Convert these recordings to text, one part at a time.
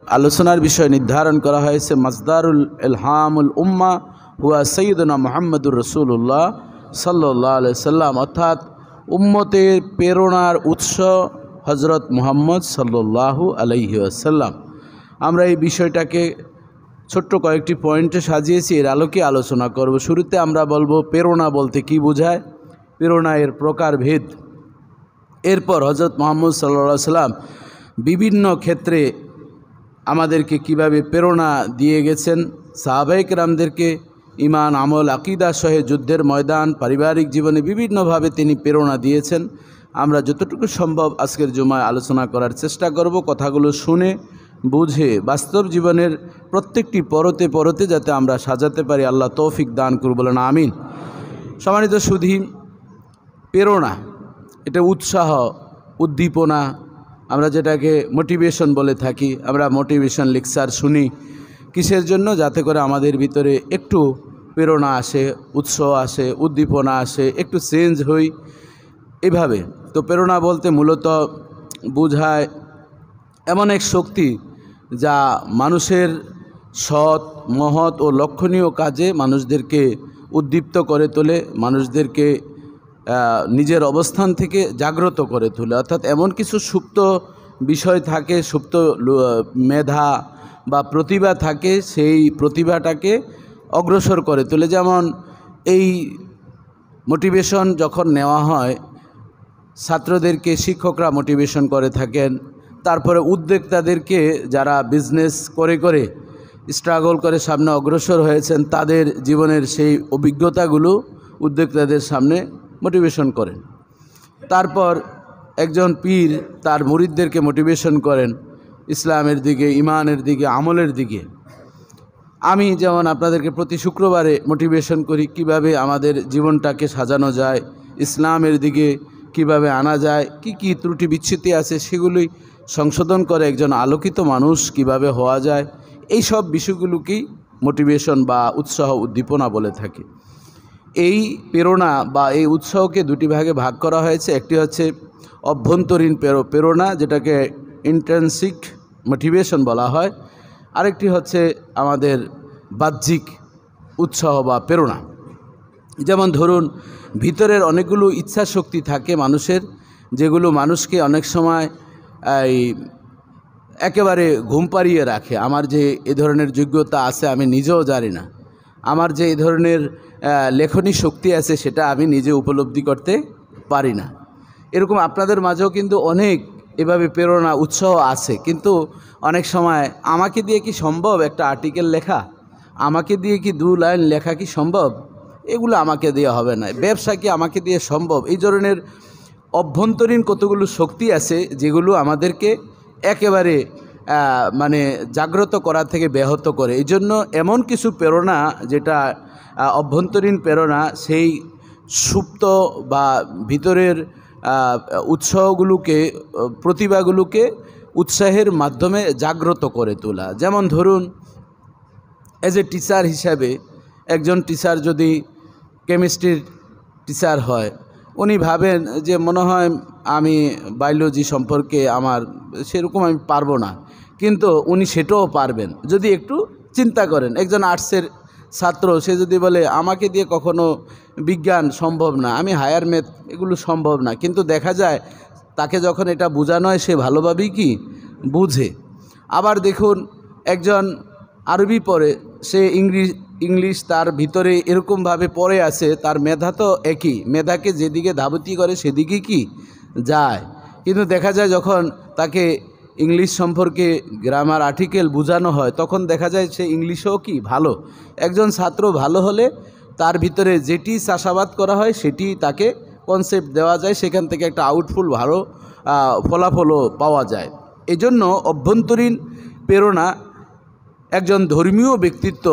আলোচনার বিষয় নির্ধারণ করা হয়েছে মাজদারুল ইলহামুল উম্মা হুয়া সাইয়্যিদুনা মুহাম্মদুর রাসূলুল্লাহ সাল্লাল্লাহু আলাইহি সাল্লাম, অর্থাৎ উম্মতের প্রেরণার উৎস হযরত মুহাম্মদ সাল্লাল্লাহু আলাইহি ওয়াসাল্লাম। আমরা এই বিষয়টাকে ছোট্ট কয়েকটি পয়েন্টে সাজিয়েছি, এর আলোকে আলোচনা করব। শুরুতে আমরা বলবো প্রেরণা বলতে কি বোঝায়, প্রেরণা এর প্রকারভেদ। এরপর হযরত মুহাম্মদ সাল্লাল্লাহু আলাইহি সাল্লাম বিভিন্ন ক্ষেত্রে আমাদেরকে কিভাবে প্রেরণা দিয়ে গেছেন, সাহাবায়ে কেরামদেরকে ঈমান, আমল, আকীদা সহ যুদ্ধের ময়দান, পারিবারিক জীবনে বিভিন্নভাবে তিনি প্রেরণা দিয়েছেন। আমরা যতটুকু সম্ভব আজকের জুমায় আলোচনা করার চেষ্টা করব, কথাগুলো শুনে বুঝে বাস্তব জীবনের প্রত্যেকটি পরতে পরতে যাতে আমরা সাজাতে পারি। আল্লাহ তৌফিক দান করুন, বলেন আমিন। সম্মানিত সুধী, প্রেরণা এটা উৎসাহ, উদ্দীপনা, আমরা যেটাকে মোটিভেশন বলে থাকি। আমরা মোটিভেশন লেকচার শুনি কিসের জন্য? যাতে করে আমাদের ভিতরে একটু প্রেরণা আসে, উৎসাহ আসে, উদ্দীপনা আসে, একটু চেঞ্জ হই এভাবে। তো প্রেরণা বলতে মূলত বোঝায় এমন এক শক্তি যা মানুষের সৎ, মহৎ ও লক্ষণীয় কাজে মানুষদেরকে উদ্দীপ্ত করে তোলে, মানুষদেরকে নিজের অবস্থান থেকে জাগ্রত করে তোলে। অর্থাৎ এমন কিছু সুপ্ত বিষয় থাকে, সুপ্ত মেধা বা প্রতিভা থাকে, সেই প্রতিভাটাকে অগ্রসর করে তোলে। যেমন এই মোটিভেশন যখন নেওয়া হয়, ছাত্রদেরকে শিক্ষকরা মোটিভেশন করে থাকেন, তারপরে উদ্যোক্তাদেরকে যারা বিজনেস করে করে স্ট্রাগল করে সামনে অগ্রসর হয়েছেন, তাদের জীবনের সেই অভিজ্ঞতাগুলো উদ্যোক্তাদের সামনে মোটিভেশন করেন। তারপর একজন পীর তার মুরিদদেরকে মোটিভেশন করেন ইসলামের দিকে, ঈমানের দিকে, আমলের দিকে। আমি যেমন আপনাদেরকে প্রতি শুক্রবারে মোটিভেশন করি কিভাবে আমাদের জীবনটাকে সাজানো যায়, ইসলামের দিকে কিভাবে আনা যায়, কি কি ত্রুটি বিচ্যুতি আছে সেগুলি সংশোধন করে একজন আলোকিত মানুষ কিভাবে হওয়া যায়, এই সব বিষয়গুলোকেই মোটিভেশন বা উৎসাহ, উদ্দীপনা বলে থাকি। এই প্রেরণা বা এই উৎসাহকে দুটি ভাগে ভাগ করা হয়েছে। একটি হচ্ছে অভ্যন্তরীণ প্রেরণা, যেটাকে ইন্ট্রিনসিক মোটিভেশন বলা হয়। আরেকটি হচ্ছে আমাদের বাহ্যিক উৎসাহ বা প্রেরণা। যেমন ধরুন, ভিতরের অনেকগুলো ইচ্ছা শক্তি থাকে মানুষের, যেগুলো মানুষকে অনেক সময় একেবারে ঘুম পাড়িয়ে রাখে। আমার যে এ ধরনের যোগ্যতা আছে আমি নিজেও জানি না, আমার যে এই ধরনের লেখনী শক্তি আছে সেটা আমি নিজে উপলব্ধি করতে পারি না। এরকম আপনাদের মাঝেও কিন্তু অনেক এভাবে প্রেরণা, উৎসাহ আছে, কিন্তু অনেক সময় আমাকে দিয়ে কি সম্ভব একটা আর্টিকেল লেখা, আমাকে দিয়ে কি 2 লাইন লেখা কি সম্ভব, এগুলো আমাকে দিয়ে হবে না। ব্যবসা কি আমাকে দিয়ে সম্ভব? এই ধরনের অভ্যন্তরীণ কতগুলো শক্তি আছে যেগুলো আমাদেরকে একেবারে মানে জাগ্রত করা থেকে ব্যাহত করে। এই জন্য এমন কিছু প্রেরণা, যেটা অভ্যন্তরীণ প্রেরণা, সেই সুপ্ত বা ভিতরের উৎসাহগুলোকে, প্রতিভাগুলোকে উৎসাহের মাধ্যমে জাগ্রত করে তোলা। যেমন ধরুন, এজ এ টিচার হিসাবে একজন টিচার যদি কেমিস্ট্রির টিচার হয়, উনি ভাবেন যে মনে হয় আমি বায়োলজি সম্পর্কে আমার সেরকম আমি পারবো না, কিন্তু উনি সেটাও পারবেন যদি একটু চিন্তা করেন। একজন আর্টসের ছাত্র, সে যদি বলে আমাকে দিয়ে কখনো বিজ্ঞান সম্ভব না, আমি হায়ার ম্যাথ এগুলো সম্ভব না, কিন্তু দেখা যায় তাকে যখন এটা বোঝানো হয় সে ভালোভাবেই কি বুঝে। আবার দেখুন, একজন আরবি পড়ে, সে ইংলিশ তার ভিতরে এরকমভাবে পড়ে আছে, তার মেধা তো একই, মেধাকে যেদিকে ধাবতি করে সেদিকে কি যায়, কিন্তু দেখা যায় যখন তাকে ইংলিশ সম্পর্কে গ্রামার আর্টিকেল বোঝানো হয় তখন দেখা যায় সে ইংলিশেও কি ভালো। একজন ছাত্র ভালো হলে তার ভিতরে যেটি চাষাবাদ করা হয় সেটি তাকে কনসেপ্ট দেওয়া যায়, সেখান থেকে একটা আউটফুল ভালো ফলাফলও পাওয়া যায়। এজন্য অভ্যন্তরীণ প্রেরণা, একজন ধর্মীয় ব্যক্তিত্ব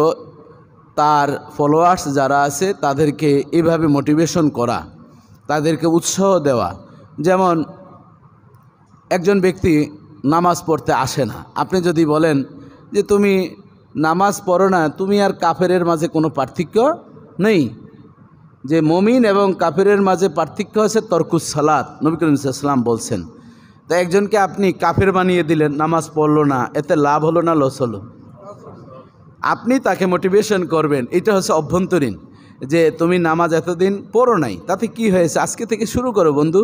তার ফলোয়ার্স যারা আছে তাদেরকে এভাবে মোটিভেশন করা, তাদেরকে উৎসাহ দেওয়া। যেমন একজন ব্যক্তি নামাজ পড়তে আসে না, আপনি যদি বলেন যে তুমি নামাজ পড়ো না, তুমি আর কাফেরের মাঝে কোনো পার্থক্য নেই। যে মুমিন এবং কাফেরের মাঝে পার্থক্য আছে তরকুস সালাত, নবী করিম সাল্লাল্লাহু আলাইহি ওয়াসাল্লাম বলছেন তো একজনকে আপনি কাফের বানিয়ে দিলেন, নামাজ পড়লো না, এতে লাভ হলো না লস হলো? আপনি তাকে মোটিভেশন করবেন, এটা হচ্ছে অভ্যন্তরীণ, যে তুমি নামাজ এতদিন পড়ো নাই, তাতে কি হয়েছে, আজকে থেকে শুরু করো বন্ধু।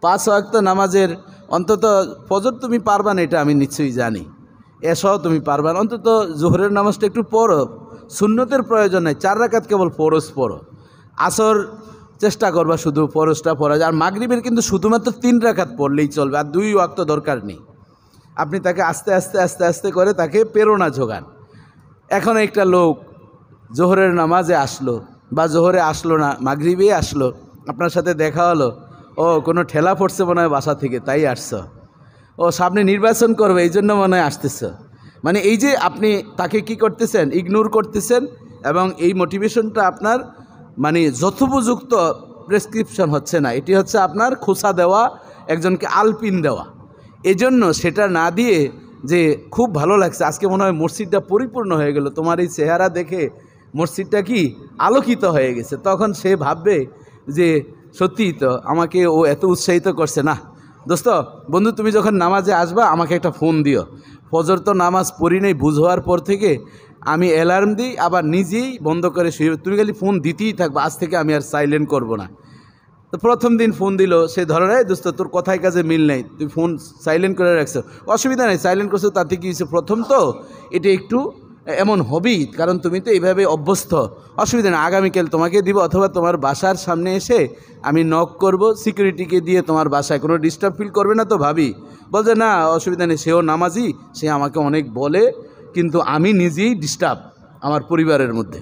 5 ওয়াক্ত নামাজের অন্তত ফজর তুমি পারবা না, এটা আমি নিশ্চয়ই জানি, এসব তুমি পারবা না, অন্তত জোহরের নামাজটা একটু পড়ো, সুন্নতের প্রয়োজন নেই, 4 রাকাত কেবল ফরজ পড়ো। আসর চেষ্টা করবা শুধু ফরজটা পড়া যায়, আর মাগরিবের কিন্তু শুধুমাত্র 3 রাকাত পড়লেই চলবে, আর 2 ওয়াক্ত দরকার নেই। আপনি তাকে আস্তে আস্তে আস্তে আস্তে করে তাকে প্রেরণা যোগান। এখন একটা লোক জোহরের নামাজে আসলো বা জোহরে আসলো না, মাগরিবে আসলো, আপনার সাথে দেখা হলো, ও কোনো ঠেলা পড়ছে মনে হয় বাসা থেকে তাই আসছো, ও সামনে নির্বাচন করবে এই জন্য মনে হয় আসতেছ। মানে এই যে আপনি তাকে কি করতেছেন, ইগনোর করতেছেন, এবং এই মোটিভেশনটা আপনার মানে যথোপযুক্ত প্রেসক্রিপশন হচ্ছে না, এটি হচ্ছে আপনার খোসা দেওয়া, একজনকে আলপিন দেওয়া। এজন্য সেটা না দিয়ে যে খুব ভালো লাগছে, আজকে মনে হয় মসজিদটা পরিপূর্ণ হয়ে গেল, তোমার এই চেহারা দেখে মসজিদটা কি আলোকিত হয়ে গেছে, তখন সে ভাববে যে সত্যিই তো আমাকে ও এত উৎসাহিত করছে। না দোস্ত, বন্ধু, তুমি যখন নামাজে আসবা আমাকে একটা ফোন দিও। ফজর তো নামাজ পড়ি নেই, বুঝ হওয়ার পর থেকে আমি অ্যালার্ম দিই, আবার নিজেই বন্ধ করে শুয়ে, তুমি খালি ফোন দিতেই থাকবা, আজ থেকে আমি আর সাইলেন্ট করব না। তো প্রথম দিন ফোন দিল, সে ধরে নেয়, দোস্ত তোর কথায় কাজে মিল নেই, তুই ফোন সাইলেন্ট করে রাখছো, অসুবিধা নেই, সাইলেন্ট করছো, তাতে কি হয়েছে, প্রথম তো এটা একটু এমন হবেই, কারণ তুমি তো এইভাবে অভ্যস্ত, অসুবিধা নেই, আগামীকাল তোমাকে দিব, অথবা তোমার বাসার সামনে এসে আমি নক করব, সিকিউরিটিকে দিয়ে তোমার বাসায় কোনো ডিস্টার্ব ফিল করবে না তো? ভাবি বলছে না অসুবিধা নেই, সেও নামাজি, সে আমাকে অনেক বলে, কিন্তু আমি নিজেই ডিস্টার্ব আমার পরিবারের মধ্যে,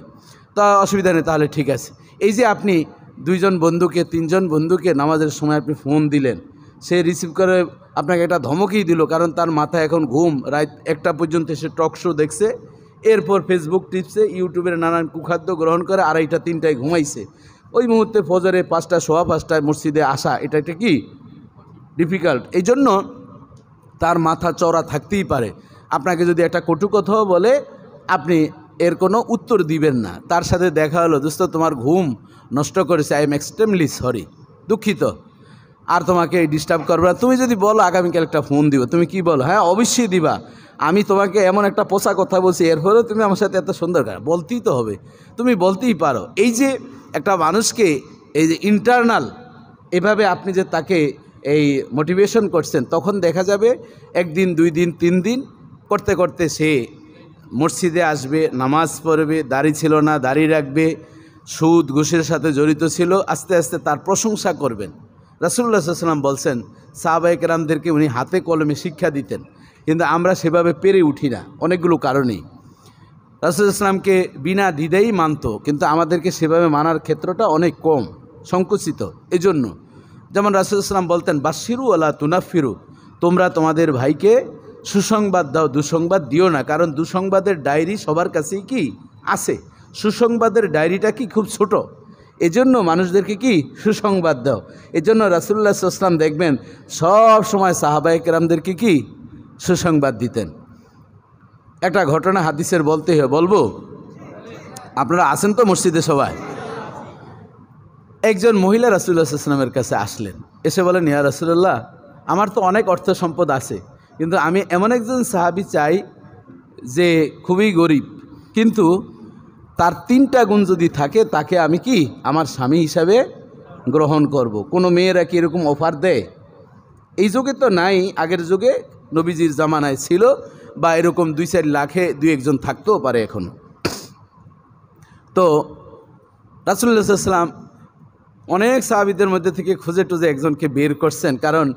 তা অসুবিধা নেই, তাহলে ঠিক আছে। এই যে আপনি 2 জন বন্ধুকে 3 জন বন্ধুকে নামাজের সময় আপনি ফোন দিলেন, সে রিসিভ করে আপনাকে একটা ধমকই দিল, কারণ তার মাথায় এখন ঘুম, রাত 1টা পর্যন্ত সে টক শো দেখছে, এরপর ফেসবুক টিপছে, ইউটিউবের নানান কুখাদ্য গ্রহণ করে 2:30 3টায় ঘুমাইছে, ওই মুহূর্তে ফজরে 5টা সোয়া 5টায় মসজিদে আসা, এটা একটা কি ডিফিকাল্ট। এই জন্য তার মাথা চওড়া থাকতেই পারে, আপনাকে যদি একটা কটু কথাও বলে আপনি এর কোনো উত্তর দিবেন না। তার সাথে দেখা হলো, দোস্ত তোমার ঘুম নষ্ট করেছে, আই এম এক্সট্রিমলি সরি, দুঃখিত, আর তোমাকে ডিস্টার্ব করবে না। তুমি যদি বলো আগামীকাল একটা ফোন দিব, তুমি কি বলো? হ্যাঁ অবশ্যই দিবা, আমি তোমাকে এমন একটা পোষা কথা বলছি, এরপরেও তুমি আমার সাথে এত সুন্দর করে বলতেই তো হবে, তুমি বলতেই পারো। এই যে একটা মানুষকে এই যে ইন্টারনাল এভাবে আপনি যে তাকে এই মোটিভেশন করছেন, তখন দেখা যাবে 1 দিন 2 দিন 3 দিন করতে করতে সে মসজিদে আসবে, নামাজ পড়বে, দাড়ি ছিল না দাড়ি রাখবে, সুদ ঘুষের সাথে জড়িত ছিল, আস্তে আস্তে তার প্রশংসা করবেন। রাসূলুল্লাহ সাল্লাল্লাহু আলাইহি ওয়াসাল্লাম বলছেন, সাহাবায়ে কেরামদেরকে উনি হাতে কলমে শিক্ষা দিতেন, কিন্তু আমরা সেভাবে পেরে উঠি না, অনেকগুলো কারণেই। রাসূলুল্লাহ সাল্লাল্লাহু আলাইহি ওয়াসাল্লামকে বিনা দ্বিধাই মানত, কিন্তু আমাদেরকে সেভাবে মানার ক্ষেত্রটা অনেক কম, সংকুচিত। এজন্য যেমন রাসূলুল্লাহ সাল্লাল্লাহু আলাইহি ওয়াসাল্লাম বলতেন, বাশশিরু ওয়ালা তুনাফিরু, তোমরা তোমাদের ভাইকে সুসংবাদ দাও, দুঃসংবাদ দিও না, কারণ দুঃসংবাদের ডায়েরি সবার কাছেই কি আছে, সুসংবাদের ডায়েরিটা কি খুব ছোট, এজন্য মানুষদেরকে কি সুসংবাদ দাও। এজন্য রাসূলুল্লাহ সাল্লাল্লাহু আলাইহি ওয়াসাল্লাম দেখবেন সব সময় সাহাবায়ে কেরামদেরকে কি সুসংবাদ দিতেন। একটা ঘটনা হাদিসের বলতেই হয়, বলবো? আপনারা আছেন তো মসজিদে সবাই? একজন মহিলা রাসূলুল্লাহ সাল্লাল্লাহু আলাইহি ওয়াসাল্লামের কাছে আসলেন, এসে বলেন, ইয়া রাসূলুল্লাহ, আমার তো অনেক অর্থ সম্পদ আছে, কিন্তু আমি এমন একজন সাহাবী চাই যে খুবই গরিব, কিন্তু তার 3টা গুণ যদি থাকে তাকে আমি কি আমার স্বামী হিসাবে গ্রহণ করব। কোনো মেয়েরা কি এরকম অফার দেয়? এই যুগে তো নাই, আগের যুগে নবীজির জামানায় ছিল, বা এরকম 2-4 লাখে 2-1 থাকতেও পারে এখন। তো রাসূলুল্লাহ সাল্লাল্লাহু আলাইহি ওয়াসাল্লাম অনেক সাহাবীদের মধ্যে থেকে খুঁজে টুজে একজনকে বের করছেন, কারণ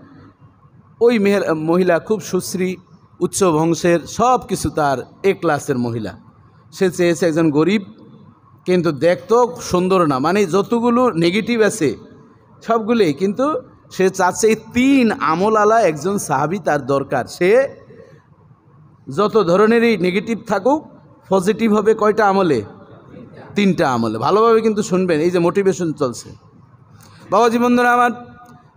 ওই মহিলা খুব সুশ্রী, উচ্চ বংশের, সব কিছু তার এ ক্লাসের মহিলা। সে চেয়েছে একজন গরিব, কিন্তু দেখতো সুন্দর না, মানে যতগুলো নেগেটিভ আছে সবগুলোই, কিন্তু সে চাচ্ছে এই 3 আমলালা একজন সাহাবী তার দরকার। সে যত ধরনেরই নেগেটিভ থাকুক, পজিটিভ হবে কয়টা আমলে? 3টা আমলে। ভালোভাবে কিন্তু শুনবেন, এই যে মোটিভেশন চলছে। বাবাজি বন্ধুরা আমার,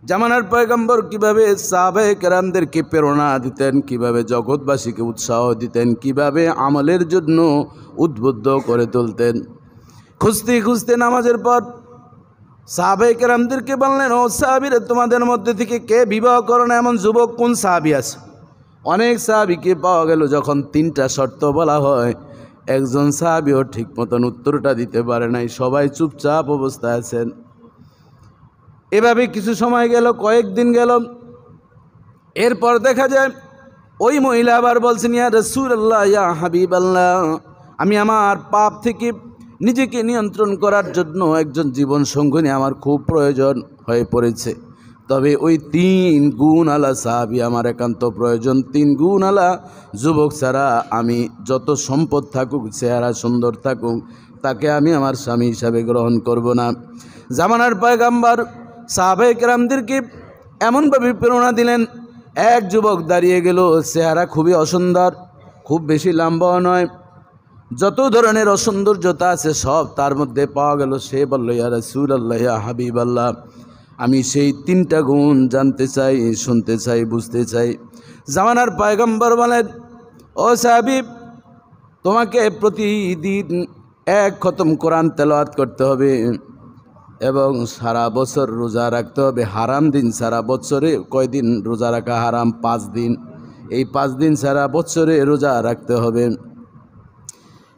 জামানার পয়গম্বর কিভাবে সাহাবায়ে কেরামদেরকে প্রেরণা দিতেন, কিভাবে জগৎবাসীকে উৎসাহ দিতেন, কিভাবে আমলের জন্য উদ্বুদ্ধ করে তুলতেন। খুঁজতে খুঁজতে নামাজের পর সাহাবায়ে কেরামদেরকে বললেন, ও সাহাবীরা, তোমাদের মধ্যে থেকে কে বিবাহ করে না এমন যুবক কোন সাহাবী আছে? অনেক সাহাবীকে পাওয়া গেল। যখন 3টা শর্ত বলা হয়, একজন সাহাবীও ঠিক মতন উত্তরটা দিতে পারে নাই, সবাই চুপচাপ অবস্থায় আছেন। এভাবে কিছু সময় গেল, কয়েকদিন গেল। এরপর দেখা যায় ওই মহিলা আবার বলছেন, ইয়া রাসূলুল্লাহ, ইয়া হাবিবাল্লাহ, আমি আমার পাপ থেকে নিজেকে নিয়ন্ত্রণ করার জন্য একজন জীবন সঙ্গিনী আমার খুব প্রয়োজন হয়ে পড়েছে। তবে ওই 3 গুণওয়ালা সাহাবী আমার একান্ত প্রয়োজন। 3 গুণওয়ালা যুবক ছাড়া আমি যত সম্পদ থাকুক, চেহারা সুন্দর থাকুক, তাকে আমি আমার স্বামী হিসাবে গ্রহণ করব না। জামানার পয়গম্বর সাহাবায়ে কেরামদেরকে এমনভাবে প্রেরণা দিলেন। এক যুবক দাঁড়িয়ে গেল, চেহারা খুবই অসুন্দর, খুব বেশি লম্বাও নয়, যত ধরনের অসৌন্দর্যতা আছে সব তার মধ্যে পাওয়া গেল। সে বলল, ইয়া রাসূলুল্লাহ, ইয়া হাবিবাল্লাহ, আমি সেই 3টা গুণ জানতে চাই, শুনতে চাই, বুঝতে চাই। জামানার পয়গম্বর বলেন, ও সাহাবী, তোমাকে প্রতিদিন 1 খতম কোরআন তেলাওয়াত করতে হবে এবং সারা বছর রোজা রাখতে হবে। হারাম দিন সারা বছরে কয়দিন রোজা রাখা হারাম? 5 দিন। এই 5 দিন সারা বছরে রোজা রাখতে হবে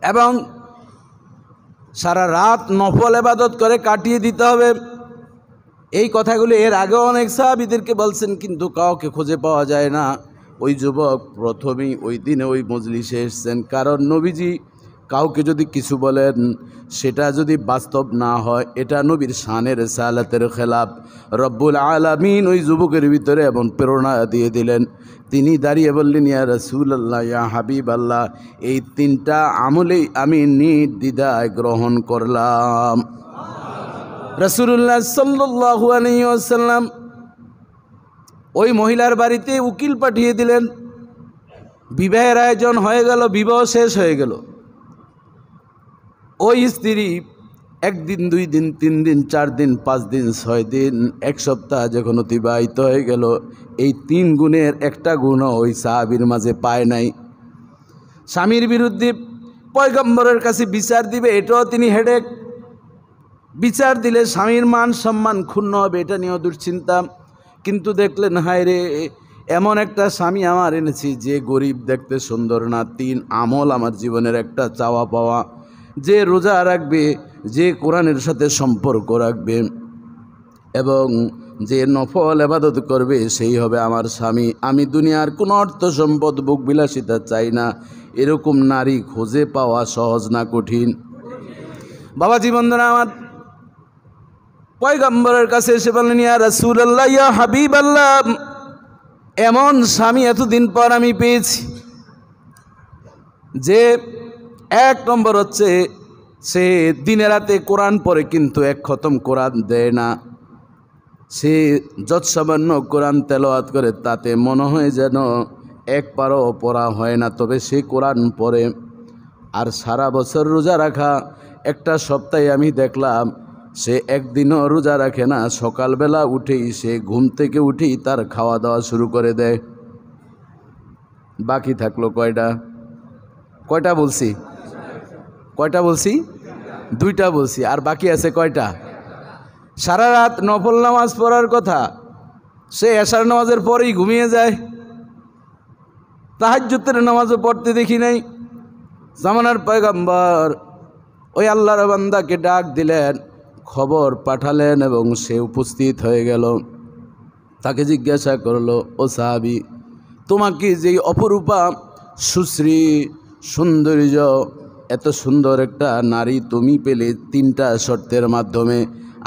এবং সারা রাত নফল ইবাদত করে কাটিয়ে দিতে হবে। এই কথাগুলি এর আগেও অনেক সাহাবীদেরকে বলছেন, কিন্তু কাউকে খুঁজে পাওয়া যায় না। ওই যুবক প্রথমেই ওই দিনে ওই মজলিসে এসেছেন, কারণ নবীজি কাউকে যদি কিছু বলেন সেটা যদি বাস্তব না হয়, এটা নবীর শানের রিসালাতের খেলাফ। রব্বুল আলামিন ওই যুবকের ভিতরে এমন প্রেরণা দিয়ে দিলেন, তিনি দাঁড়িয়ে বললেন, ইয়া রাসূলুল্লাহ, ইয়া হাবিবাল্লাহ, এই 3টা আমলেই আমি নির্দ্বিধায় গ্রহণ করলাম। রাসূলুল্লাহ সাল্লাল্লাহু আলাইহি ওয়াসাল্লাম ওই মহিলার বাড়িতে উকিল পাঠিয়ে দিলেন। বিবাহের আয়োজন হয়ে গেল, বিবাহ শেষ হয়ে গেল। ওই স্ত্রী 1 দিন, 2 দিন, 3 দিন, 4 দিন, 5 দিন, 6 দিন, 1 সপ্তাহ যখন অতিবাহিত হয়ে গেল, এই 3 গুণের একটা গুণও ওই সাহাবীর মাঝে পায় নাই। স্বামীর বিরুদ্ধে পয়গম্বরের কাছে বিচার দিবে, এটাও তিনি হেডেক। বিচার দিলে স্বামীর মান সম্মান ক্ষুণ্ণ হবে, এটা নিয়েও দুশ্চিন্তা। কিন্তু দেখলেন, হায় রে, এমন একটা স্বামী আমার এনেছি যে গরিব, দেখতে সুন্দর না। 3 আমল আমার জীবনের একটা চাওয়া পাওয়া, যে রোজা রাখবে, যে কোরআনের সাথে সম্পর্ক রাখবে এবং যে নফল ইবাদত করবে, সেই হবে আমার স্বামী। আমি দুনিয়ার কোনো অর্থ সম্পদ, ভোগ বিলাসিতা চাই না। এরকম নারী খুঁজে পাওয়া সহজ না কঠিন? বাবা জীবনধারা আমার পয়গম্বরের কাছে এসে বললেন, ইয়া রাসূলুল্লাহ, ইয়া হাবিবাল্লাহ, এমন স্বামী এতদিন পর আমি পেয়েছি যে 1 নম্বর হচ্ছে সে দিনে রাতে কোরআন পড়ে, কিন্তু 1 খতম কোরআন দেয় না। সে যৎসামান্য কোরআন তেলাওয়াত করে, তাতে মনে হয় যেন 1 পারাও পড়া হয় না, তবে সে কোরআন পড়ে। আর সারা বছর রোজা রাখা, একটা সপ্তাহে আমি দেখলাম সে একদিনও রোজা রাখে না। সকালবেলা উঠেই সে ঘুম থেকে উঠেই তার খাওয়া দাওয়া শুরু করে দেয়। বাকি থাকলো কয়টা? কয়টা বলছি? কয়টা বলছি? 2টা বলছি। আর বাকি আছে কয়টা? সারা রাত নফল নামাজ পড়ার কথা, সে এশার নামাজের পরেই ঘুমিয়ে যায়। তাহাজ্জুদের নামাজও পড়তে দেখি নাই। জামানার পয়গম্বর ওই আল্লাহর বান্দাকে ডাক দিলেন, খবর পাঠালেন এবং সে উপস্থিত হয়ে গেল। তাকে জিজ্ঞাসা করলো, ও সাহাবী, তোমাকে যেই অপরূপা, সুশ্রী, সৌন্দর্য, এত সুন্দর একটা নারী তুমি পেলে 3টা শর্তের মাধ্যমে,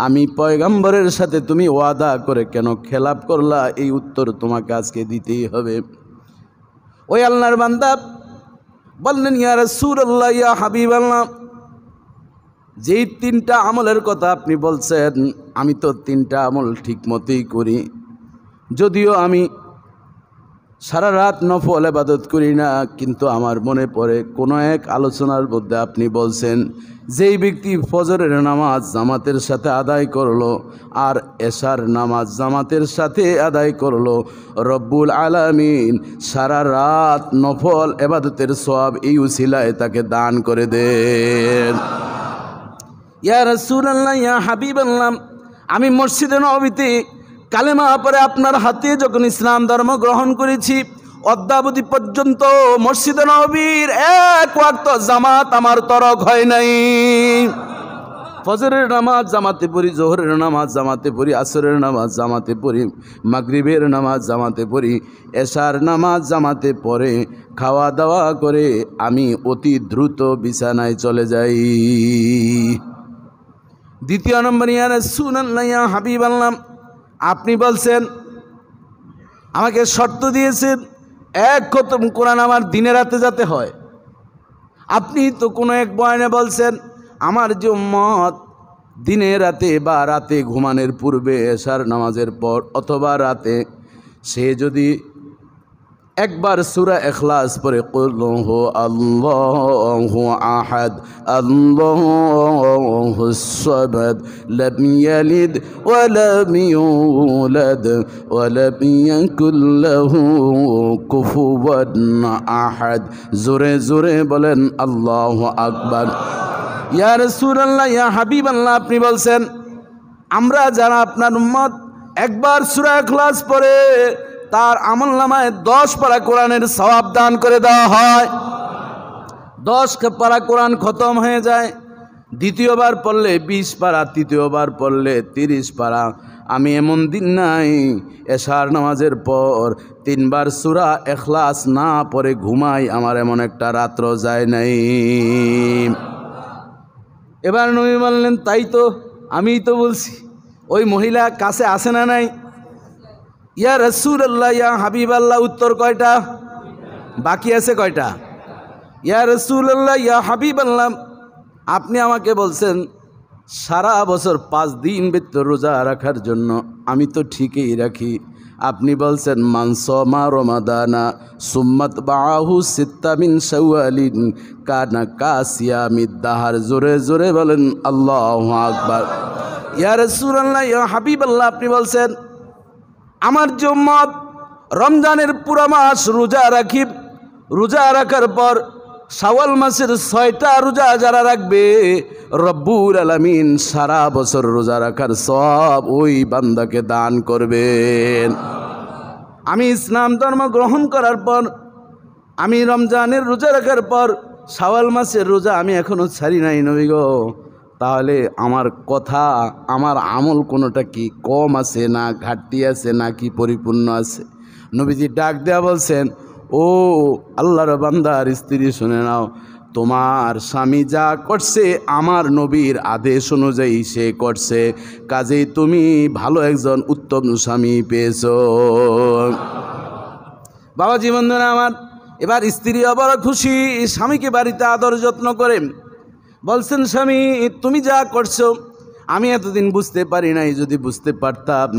আমি পয়গম্বরের সাথে তুমি ওয়াদা করে কেন খেলাপ করলা? এই উত্তর তোমাকে আজকে দিতেই হবে। ওই আল্লাহর বান্দা বললেন, ইয়া রাসূলুল্লাহ, ইয়া হাবিবাল্লাহ, যেই 3টা আমলের কথা আপনি বলছেন, আমি তো 3টা আমল ঠিক মতোই করি। যদিও আমি সারা রাত নফল ইবাদত করি না, কিন্তু আমার মনে পড়ে কোনো এক আলোচনার মধ্যে আপনি বলছেন, যেই ব্যক্তি ফজরের নামাজ জামাতের সাথে আদায় করলো আর এশার নামাজ জামাতের সাথে আদায় করলো, রব্বুল আলামিন সারা রাত নফল ইবাদতের সওয়াব এই উসিলায় তাকে দান করে দেন। ইয়া রাসূলুল্লাহ, ইয়া হাবিবাল্লাহ, আমি মসজিদে নববীতে কালেমা পরে আপনার হাতে যখন ইসলাম ধর্ম গ্রহণ করেছি, অদ্যাবধি পর্যন্ত মসজিদে নববীর এক ওয়াক্ত জামাত আমার তরক হয় নাই। ফজরের নামাজ জামাতে পড়ি, জোহরের নামাজ জামাতে পড়ি, আসরের নামাজ জামাতে পড়ি, মাগরিবের নামাজ জামাতে পড়ি, এশার নামাজ জামাতে পড়ে খাওয়া দাওয়া করে আমি অতি দ্রুত বিছানায় চলে যাই। দ্বিতীয় নম্বর, ইয়া রাসূলুল্লাহ ইয়া হাবিবাল্লাহ, আপনি বলছেন, আমাকে শর্ত দিয়েছেন এক খতম কোরআন আমার দিনে রাতে যাতে হয়। আপনি তো কোনো এক বয়ানে বলছেন আমার যে উম্মত দিনে রাতে বা রাতে ঘুমানোর পূর্বে এশার নামাজের পর অথবা রাতে সে যদি একবার সূরা ইখলাস পড়ে কুল হু আল্লাহু আহাদ আল্লাহুস সামাদ লাম ইয়ালিদ ওয়া লাম ইউলাদ ওয়া লাম ইয়াকুল লাহু কুফুওয়ান আহাদ। জোরে জোরে বলেন আল্লাহু আকবার। ইয়া রাসূলুল্লাহ ইয়া হাবিবাল্লাহ, আপনি বলছেন আমরা যারা আপনার উম্মত একবার সূরা ইখলাস পড়ে তার আমলনামায় 10 পারা কোরআনের সওয়াব দান করে দেওয়া হয়। 10 পারা কোরআন খতম হয়ে যায়। দ্বিতীয়বার পড়লে 20 পারা, তৃতীয়বার পড়লে 30 পারা। আমি এমন দিন নাই এশার নামাজের পর 3 বার সূরা ইখলাস না পড়ে ঘুমাই, আমার এমন একটা রাত্র যায় নাই। এবার নবী বললেন, তাই তো আমিই তো বলছি। ওই মহিলা কাছে আসে না নাই? ইয়া রাসূলুল্লাহ ইয়া হাবিবাল্লাহ, উত্তর কয়টা? বাকি আছে কয়টা? ইয়া রাসূলুল্লাহ ইয়া হাবিবাল্লাহ, আপনি আমাকে বলছেন সারা বছর 5 দিন ব্যতীত রোজা রাখার জন্য, আমি তো ঠিকই রাখি। আপনি বলছেন মান সামা রমাদানা সুম্মাত বাহু সিত্তা মিন শাওয়ালিন কানা কাসিয়ামিদ দাহার। জোরে জোরে বলেন আল্লাহু আকবার। ইয়া রাসূলুল্লাহ ইয়া হাবিবাল্লাহ, আপনি বলছেন আমার যে উম্মত রমজানের পুরা মাস রোজা রাখি, রোজা রাখার পর শাওয়াল মাসের 6টা রোজা যারা রাখবে, রব্বুল আলামিন সারা বছর রোজা রাখার সব ওই বান্দাকে দান করবেন। আমি ইসলাম ধর্ম গ্রহণ করার পর, আমি রমজানের রোজা রাখার পর শাওয়াল মাসের রোজা আমি এখনো ছাড়ি নাই নবী গো। তাহলে আমার কথা, আমার আমল কোনোটা কি কম আছে না ঘাটতি আছে না কি পরিপূর্ণ আছে? নবীজি ডাক দেয়া বলছেন, ও আল্লাহর বান্দার স্ত্রী শুনে নাও, তোমার স্বামী যা করছে আমার নবীর আদেশ অনুযায়ী সে করছে, কাজেই তুমি ভালো একজন উত্তম স্বামী পেয়েছো। বাবাজি বন্ধুরা আমার, এবার স্ত্রী আবার খুশি, স্বামীকে বাড়িতে আদর যত্ন করে বলছেন, স্বামী তুমি যা করছো আমি এতদিন বুঝতে পারি নাই, যদি বুঝতে পারতাম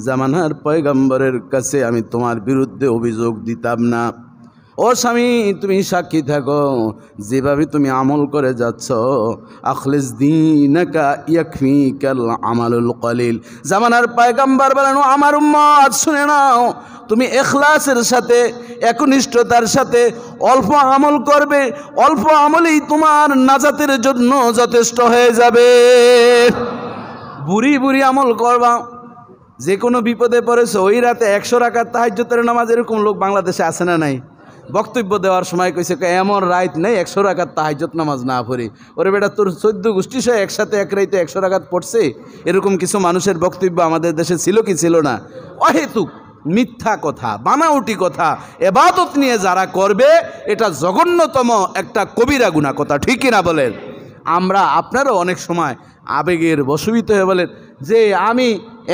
জামানার পয়গম্বরের কাছে আমি তোমার বিরুদ্ধে অভিযোগ দিতাম না। ও স্বামী তুমি সাক্ষী থাকো, যেভাবে তুমি আমল করে যাচ্ছ, আখলিস দীনাকা ইয়াকফিকাল আমালুল কলিল। জামানার পয়গম্বর বলেন, আমার উম্মত শুনে নাও, তুমি ইখলাসের সাথে একনিষ্ঠতার সাথে অল্প আমল করবে, অল্প আমলেই তোমার নাজাতের জন্য যথেষ্ট হয়ে যাবে। বুড়ি বুড়ি আমল করবা, যে কোনো বিপদে পড়েছে ওই রাতে 100 রাকাত তাহাজ্জুদের নামাজ, এরকম লোক বাংলাদেশে আছে না নাই? বক্তব্য দেওয়ার সময় কইছে এমন রাত নেই 100 রাকাত তাহাজ্জুদ নামাজ না পড়ি। ওরে বেটা, তোর 14 গোষ্ঠী সহ একসাথে এক রাইতে 100 রাকাত পড়ছে, এরকম কিছু মানুষের বক্তব্য আমাদের দেশে ছিল কি ছিল না? অহেতুক মিথ্যা কথা, বানাউটি কথা ইবাদত নিয়ে যারা করবে, এটা জঘন্যতম একটা কবিরা গুনাহ। কথা ঠিক কিনা বলেন? আমরা আপনারও অনেক সময় আবেগের বশীভূত হয়ে বলেন যে আমি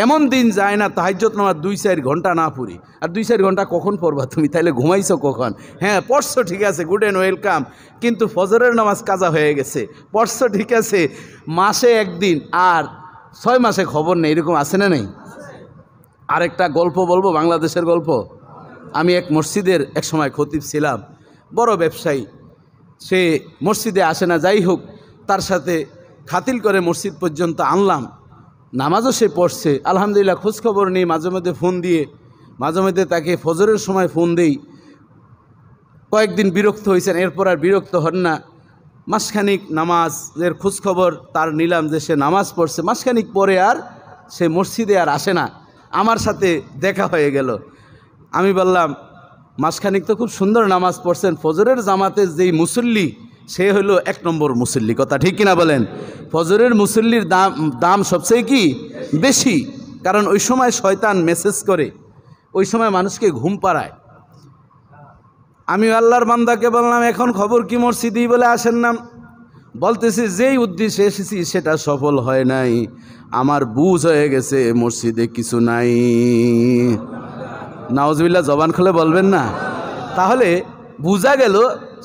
এমন দিন যায় না তাহাজ্জুদ নামাজ 2-4 ঘন্টা না পড়ি। আর 2-4 ঘন্টা কখন পড়বা তুমি? তাইলে ঘুমাইছো কখন? হ্যাঁ পড়ছো ঠিক আছে, গুড অ্যান্ড ওয়েলকাম, কিন্তু ফজরের নামাজ কাজা হয়ে গেছে। পড়ছো ঠিক আছে, মাসে একদিন আর 6 মাসে খবর নেই, এরকম আছে না নেই? আরেকটা গল্প বলবো, বাংলাদেশের গল্প। আমি এক মসজিদের এক সময় খতিব ছিলাম, বড় ব্যবসায়ী, সে মসজিদে আসে না, যাই হোক তার সাথে খাতিল করে মসজিদ পর্যন্ত আনলাম। নামাজও সে পড়ছে, আলহামদুলিল্লাহ, খোঁজখবর নিই, মাঝে মধ্যে ফোন দিয়ে, মাঝে মধ্যে তাকে ফজরের সময় ফোন দেই। কয়েকদিন বিরক্ত হয়েছেন, এরপর আর বিরক্ত হন না। মাসখানিক নামাজের খোঁজখবর তার নিলাম যে সে নামাজ পড়ছে, মাসখানিক পরে আর সে মসজিদে আর আসে না। আমার সাথে দেখা হয়ে গেল। আমি বললাম, মাসখানিক তো খুব সুন্দর নামাজ পড়ছেন, ফজরের জামাতে যেই মুসল্লি সে হলো 1 নম্বর মুসল্লি, কথা ঠিক কিনা বলেন? ফজরের মুসল্লির দাম সবচেয়ে কি বেশি, কারণ ওই সময় শয়তান মেসেজ করে, ওই সময় মানুষকে ঘুম পাড়ায়। আমি আল্লাহর বান্দাকে বললাম, এখন খবর কি মসজিদেই বলে আসেন না? বলতেছি, যেই উদ্দেশ্যে এসেছি সেটা সফল হয় নাই, আমার বুঝ হয়ে গেছে মসজিদে কিছু নাই। নাউজুবিল্লাহ, জবান খুলে বলবেন না? তাহলে বোঝা গেল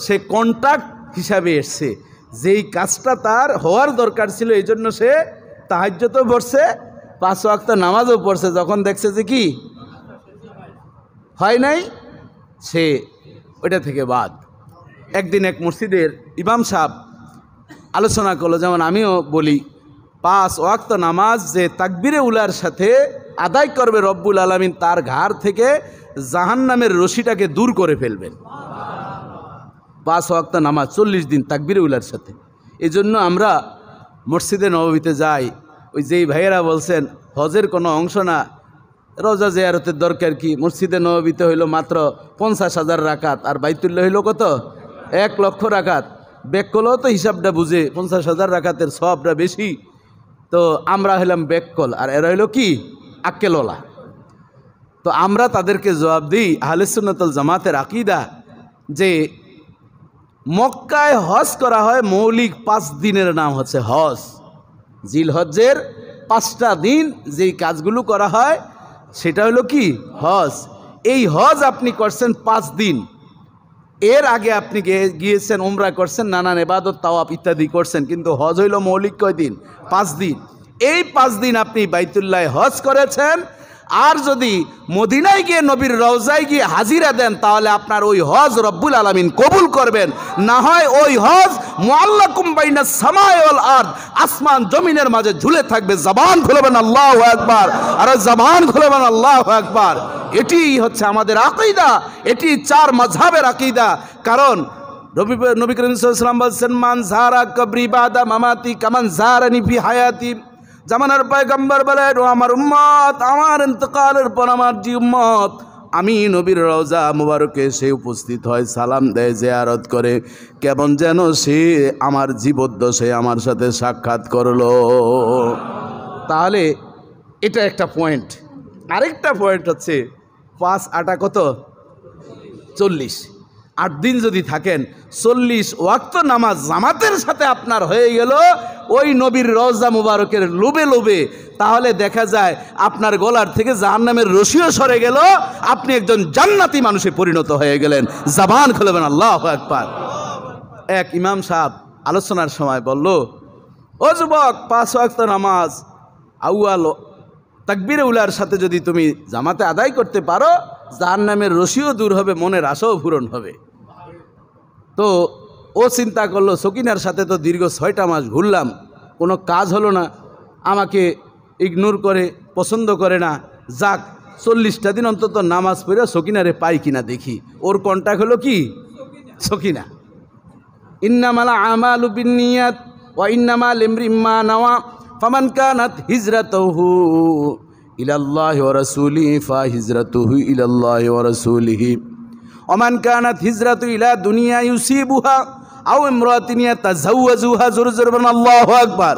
সে কন্ট্রাক্ট হিসাবে এসছে, যেই কাজটা তার হওয়ার দরকার ছিল এই জন্য সে তাহাজ্জুদও পড়ছে, 5 ওয়াক্ত নামাজও পড়ছে। যখন দেখছে যে কি হয় নাই, সে ওইটা থেকে বাদ। একদিন এক মসজিদের ইমাম সাহেব আলোচনা করলো, যেমন আমিও বলি, 5 ওয়াক্ত নামাজ যে তাকবীরে উলার সাথে আদায় করবে রব্বুল আলামিন তার ঘাড় থেকে জাহান্নামের রশিটাকে দূর করে ফেলবেন। 5 ওয়াক্ত নামাজ 40 দিন তাকবীরে উলার সাথে। এই জন্য আমরা মসজিদে নববীতে যাই। ওই যেই ভাইয়েরা বলছেন হজের কোনো অংশ না, রোজা জিয়ারতের দরকার কি? মসজিদে নববীতে হইল মাত্র 50,000 রাকাত, আর বাইতুল্লাহ হইল কত? 1 লক্ষ রাকাত। বেককলও তো হিসাবটা বুঝে 50,000 রাকাতের সবটা বেশি। তো আমরা হইলাম বেককল, আর এরা হইল কি আক্কেলওয়ালা। তো আমরা তাদেরকে জবাব দিই, আহলে সুন্নাত ওয়াল জামাতের আকীদা যে মক্কায় হজ করা হয় মৌলিক 5 দিনের নাম হচ্ছে হজ। জিলহজ্জের 5টা দিন যেই কাজগুলো করা হয় সেটা হলো কি হজ। এই হজ আপনি করছেন 5 দিন। এর আগে আপনি গিয়েছেন, উমরা করছেন, নানান ইবাদত তাওয়াফ ইত্যাদি করছেন, কিন্তু হজ হইল মৌলিক কয় দিন? 5 দিন। এই 5 দিন আপনি বাইতুল্লাহ হজ করেছেন। আর যদি মদিনায় গিয়ে নবীর রওজায় গিয়ে হাজিরা দেন, তাহলে আপনার ওই হজ রব্বুল আলামিন কবুল করবেন। না হয় ওই হজ মুআল্লাকুম বাইনাস সামাই ওয়াল আরদ, আসমান জমিনের মাঝে ঝুলে থাকবে। জবান খুলবেন আল্লাহু আকবার, আর জবান খুলবেন আল্লাহু আকবার। এটি হচ্ছে আমাদের আকীদা, এটি 4 মাযহাবের আকীদা। কারণ নবী করিম সাল্লাল্লাহু আলাইহি ওয়াসাল্লাম বলেছেন, মান যারা কবরি বাদা মামাতি কামান যারানি ফি হায়াতি। জামানার পয়গম্বর বলেন, ও আমার উম্মত, আমার ইন্তেকালের পর আমার যে উম্মত আমি নবীর রওজা মুবারকে সে উপস্থিত হয়, সালাম দেয়, জিয়ারত করে, কেমন যেন সে আমার জীবদ্দশায় আমার সাথে সাক্ষাৎ করলো। তাহলে এটা একটা পয়েন্ট। আরেকটা পয়েন্ট হচ্ছে 5 8 কত? 40। 8 দিন যদি থাকেন, 40 ওয়াক্ত নামাজ জামাতের সাথে আপনার হয়ে গেল ওই নবীর রওজা মুবারকের লোভে লোভে, তাহলে দেখা যায় আপনার গলার থেকে জাহান্নামের রশিও সরে গেল, আপনি একজন জান্নাতি মানুষে পরিণত হয়ে গেলেন। জবান খুলবেন আল্লাহু আকবার। এক ইমাম সাহেব আলোচনার সময় বলল, ও যুবক, 5 ওয়াক্ত নামাজ আউয়াল তাকবীরে উলার সাথে যদি তুমি জামাতে আদায় করতে পারো, জাহান্নামের রশিও দূর হবে, মনের আশাও পূরণ হবে। তো ও চিন্তা করলো, সকিনার সাথে তো দীর্ঘ 6টা মাস ঘুরলাম, কোনো কাজ হলো না, আমাকে ইগনোর করে, পছন্দ করে না, যাক 40টা দিন অন্তত নামাজ পড়ে সকিনারে পাই কিনা দেখি। ওর কন্টাক্ট হলো কি সকিনা। ইন্নামাল আমালু বিন্নিয়াত ওয়া ইন্নামা লিমরিইম মা নাওয়া ফামান কানাত হিজরাতুহু ইলাল্লাহি ওয়া রাসূলিহি ফাহিজরাতুহু ইলাল্লাহি ওয়া রাসূলিহি ওয়া মান কানাত হিজরাতু ইলা দুনিয়া ইউসিবুহা আও ইমরাতিন ইয়াতাযাওয়াজুহা। জোরে জোরে বলেন আল্লাহু আকবার।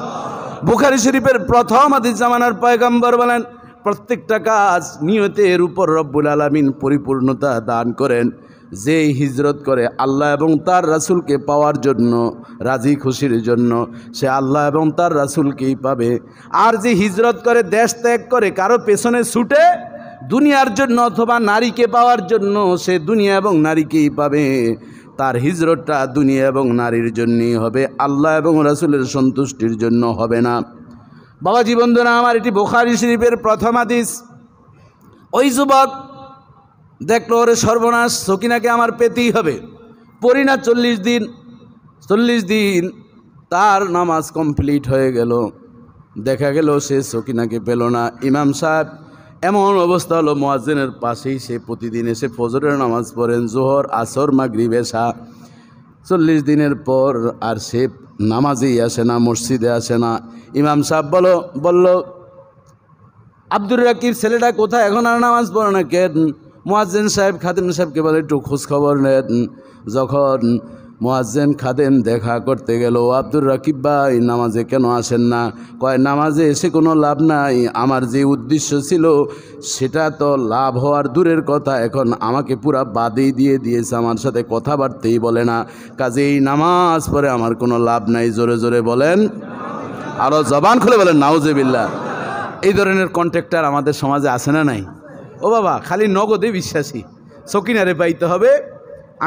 বুখারী শরীফের প্রথম হাদিস, জামানার পয়গম্বর বলেন, প্রত্যেকটা কাজ নিয়তের উপর রব্বুল আলামিন পরিপূর্ণতা দান করেন। যে হিজরত করে আল্লাহ এবং তার রাসূলকে পাওয়ার জন্য, রাজি খুশির জন্য, সে আল্লাহ এবং তার রাসূলকেই পাবে। আর যে হিজরত করে, দেশ ত্যাগ করে, কারো পেছনে ছুটে দুনিয়ার জন্য অথবা নারীকে পাওয়ার জন্য, সে দুনিয়া এবং নারীকেই পাবে। তার হিজরতটা দুনিয়া এবং নারীর জন্যই হবে, আল্লাহ এবং রাসূলের সন্তুষ্টির জন্য হবে না। বাবাজি বন্ধুরা আমার, এটি বুখারী শরীফের প্রথম হাদিস। ওই যুবক দেখলো, ওরে সর্বনাশ, সকিনাকে আমার পেতেই হবে। পড়ি না 40 দিন। 40 দিন তার নামাজ কমপ্লিট হয়ে গেল, দেখা গেল সে সকিনাকে পেল না। ইমাম সাহেব এমন অবস্থা হলো, মুয়াজ্জিনের পাশেই সে প্রতিদিন এসে ফজরের নামাজ পড়েন, জোহর, আসর, মাগরিব, এশা। 40 দিনের পর আর সে নামাজেই আসে না, মসজিদে আসে না। ইমাম সাহেব বলল, আব্দুর রাকিব ছেলেটা কোথায়, এখন আর নামাজ পড়ে না কেন? মুয়াজ্জিন সাহেব খাদেম সাহেবকে বলে একটু খোঁজখবর নেন। যখন মুয়াজ্জিন খাদেম দেখা করতে গেল, আব্দুর রাকিব ভাই নামাজে কেন আসেন না? কয় নামাজে এসে কোনো লাভ নাই, আমার যে উদ্দেশ্য ছিল সেটা তো লাভ হওয়ার দূরের কথা, এখন আমাকে পুরা বাদেই দিয়ে দিয়েছে, আমার সাথে কথাবার্তাই বলে না, কাজেই নামাজ পড়ে আমার কোনো লাভ নাই। জোরে জোরে বলেন, আরও জবান খুলে বলেন নাউজুবিল্লাহ। এই ধরনের কন্ট্রাক্টর আমাদের সমাজে আছে না নাই? ও বাবা, খালি নগদে বিশ্বাসী, সকিনারে পাইতে হবে,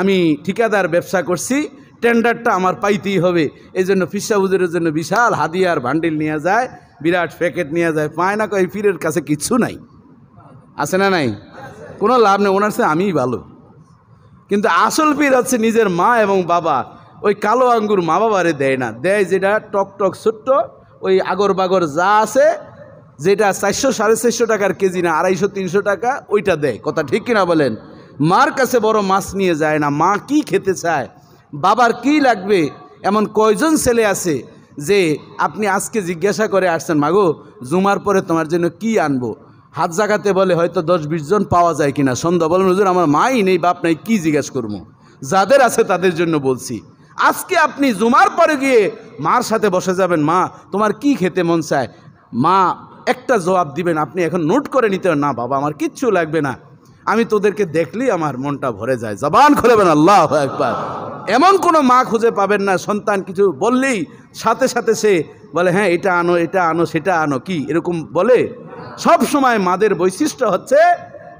আমি ঠিকাদার ব্যবসা করছি, টেন্ডারটা আমার পাইতেই হবে, এই জন্য ফিসা হুজুরের জন্য বিশাল হাদিয়ার বান্ডিল নিয়ে যায়, বিরাট প্যাকেট নিয়ে যায়, পায় না, কয় পীরের কাছে কিচ্ছু নাই। আছে না নাই? কোনো লাভ নেই, ওনার সাথে আমিই ভালো। কিন্তু আসল পীর হচ্ছে নিজের মা এবং বাবা। ওই কালো আঙ্গুর মা বাবারে দেয় না, দেয় যেটা টক টক ছোট্ট, ওই আগর বাগর যা আছে, যেটা 400 450 টাকার কেজি না, 250 300 টাকা, ওইটা দেয়। কথা ঠিক কিনা বলেন? মার কাছে বড় মাছ নিয়ে যায় না। মা কি খেতে চায়, বাবার কি লাগবে, এমন কয়জন ছেলে আছে যে আপনি আজকে জিজ্ঞাসা করে আসছেন, মাগো জুমার পরে তোমার জন্য কি আনবো, হাত জাগাতে বলে হয়তো 10-20 জন পাওয়া যায় কিনা, সন্ধ্যা বলেন হুজুর আমার মাই নেই, বাপ নাই, কি জিজ্ঞেস করবো? যাদের আছে তাদের জন্য বলছি, আজকে আপনি জুমার পরে গিয়ে মার সাথে বসে যাবেন, মা তোমার কি খেতে মন চায়, মা একটা জবাব দিবেন, আপনি এখন নোট করে নিতে হবে, না বাবা আমার কিচ্ছু লাগবে না, আমি তোদেরকে দেখলেই আমার মনটা ভরে যায়। জবান খুলেবেন আল্লাহু আকবার। এমন কোনো মা খুঁজে পাবেন না, সন্তান কিছু বললেই সাথে সাথে সে বলে হ্যাঁ এটা আনো, এটা আনো, সেটা আনো, কি এরকম বলে? সব সময় মাদের বৈশিষ্ট্য হচ্ছে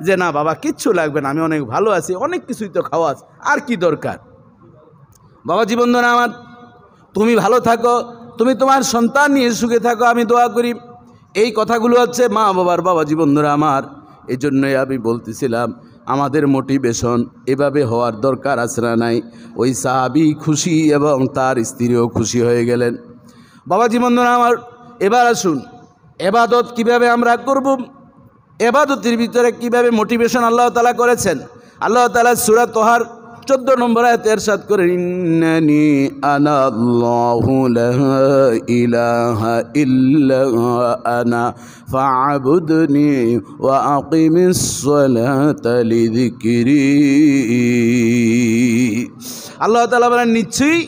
যে না বাবা কিচ্ছু লাগবে না, আমি অনেক ভালো আছি, অনেক কিছুই তো খাওয়া আছে, আর কি দরকার? বাবা জীবনধনা আমার, তুমি ভালো থাকো, তুমি তোমার সন্তান নিয়ে সুখে থাকো, আমি দোয়া করি। এই কথাগুলো হচ্ছে মা বাবার বাবা জীবনধনা আমার। এই জন্যই আমি বলতেছিলাম আমাদের মোটিভেশন এভাবে হওয়ার দরকার আছে না নাই? ওই সাহাবী খুশি এবং তার স্ত্রীও খুশি হয়ে গেলেন। বাবা জীবনধনা আমার, এবার আসুন এবাদত কিভাবে আমরা করব, এবাদতের ভিতরে কিভাবে মোটিভেশন আল্লাহ তাআলা করেছেন। আল্লাহ তাআলা সূরা তোহার 14 নম্বর আয়াতে ইরশাদ করেন, ইন্নানি আনা আল্লাহু লা ইলাহা ইল্লা আনা ফা'বুদনি ওয়া আকিমিস সালাতা লিযিকরি। আল্লাহ তাআলা বলেন নিশ্চয়ই,